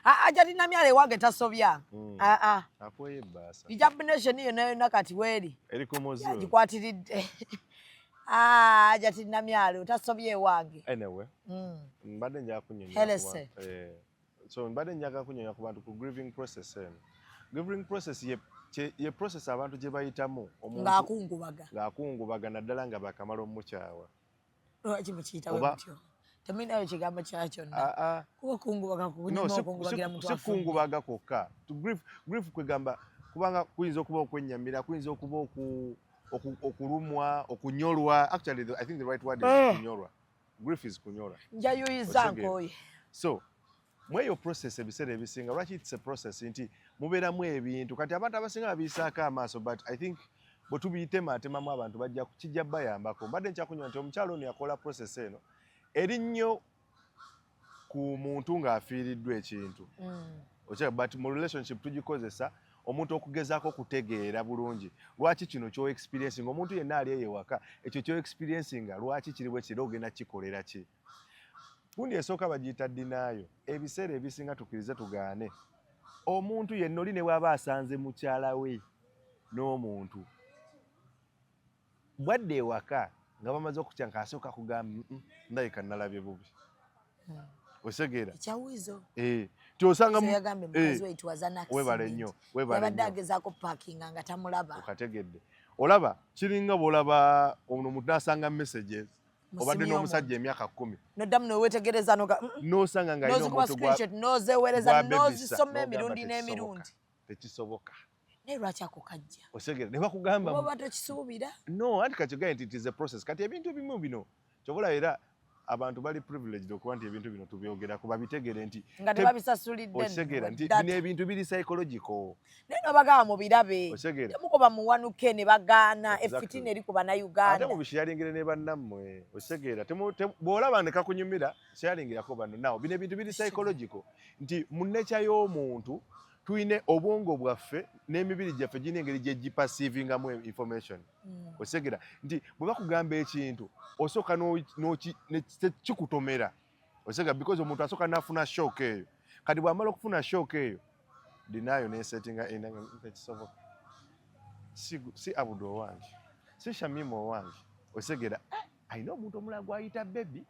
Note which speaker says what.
Speaker 1: ajati namyale wange tasobya
Speaker 2: apoye basa
Speaker 1: determination iyo nayo nakati weri
Speaker 2: eri komozo
Speaker 1: gikwatiridde ajati namyale tasobye wange
Speaker 2: anyway mbadde nja kunyonya
Speaker 1: helese
Speaker 2: so mbadde njaga kunyonya ku bantu ku grieving process grieving process ye process abantu gye bayitamu ng'akungubaga naddala nga bakamala omukyawa
Speaker 1: lwaki mukiyita bwetyo teminayo kigambo kyakyonna kuba kungubaga kukunyimaokungubagira muntu
Speaker 2: si kungubaga kwokka grief kwegamba kubanga kuyinza okuba okwennyamira kuyinza okuba okulumwa okunyolwa actually I think the right word is kunyolwa grief is kunyolwa
Speaker 1: njayuyiza nkoye
Speaker 2: so mweyo process ebiseera ebisinga lwaki it's a process nti mubeeramu ebintu kati abantu abasinga babiyisaako amaaso but I think bwe tubiyitematemamu abantu bajja kijja bayambako mbadde nkyakunyola nti omukyalo ono yakola process eno eri nnyo ku muntu ng'afiiriddwa ekintu but mu relationship tugikozesa omuntu okugezaako okutegeera bulungi lwaki kino kyo experiencing omuntu yenna ali eyewaka ekyo kyo experiencing lwaki kiri bwe kiri ogenda kikolera ki gundi esooka bagiyita dinaayo ebiseera ebisinga tukkirize tugaane omuntu yenna oli ne bw'aba asanze mukyala we n'omuntu bwadde ewaka nga bamaze okutya asooka kugamba ndabika nalabye bubi osegeera
Speaker 1: ekyawizo
Speaker 2: tyosanga
Speaker 1: webale nnyo yabadde agezaako paakinga nga tamulaba
Speaker 2: okategedde olaba kiringa bw'olaba ono omuntu n'asanga messages obadde n'omusajja emyaka 10
Speaker 1: noddamu nowetegereza
Speaker 2: n'osanga nga
Speaker 1: nozikuba screenshot nozeweereza nozisoma emirundi n'emirundi
Speaker 2: tekisoboka
Speaker 1: naye lwaki ako kajja
Speaker 2: osegera ne bakugamba
Speaker 1: oba tokisuubira
Speaker 2: no anti kakigaye nti it is a process kati ebintu bimu bino kyobola era abantu bali privileged okuba nti ebintu bino tubyogera kuba bitegere nti
Speaker 1: nga tebabisasulidde
Speaker 2: osegera nti bino ebintu biri psychological
Speaker 1: naye nobagamba mubirabe
Speaker 2: osegera
Speaker 1: temukuba muwanuke ne bagaana effitina eri ku bannayuganda
Speaker 2: ate mubishyaringire ne bannammwe osegera bw'olaba ndeka kunyumira sharingirako banno nawo bino ebintu biri psychological nti mu nature y'omuntu tuine obwongo bwaffe n'emibiri gyaffe gina engeri gye gipasivingamu information osegera nti bwe bakugamba ekintu osooka kikutomera osegera because omuntu asooka n'afuna shock eyo kati bw'amala okufuna shock eyo dinayo nesettinga tekisoboka si abudo owange si shamima owange osegera ayina omuntu omulala gw'ayita bebi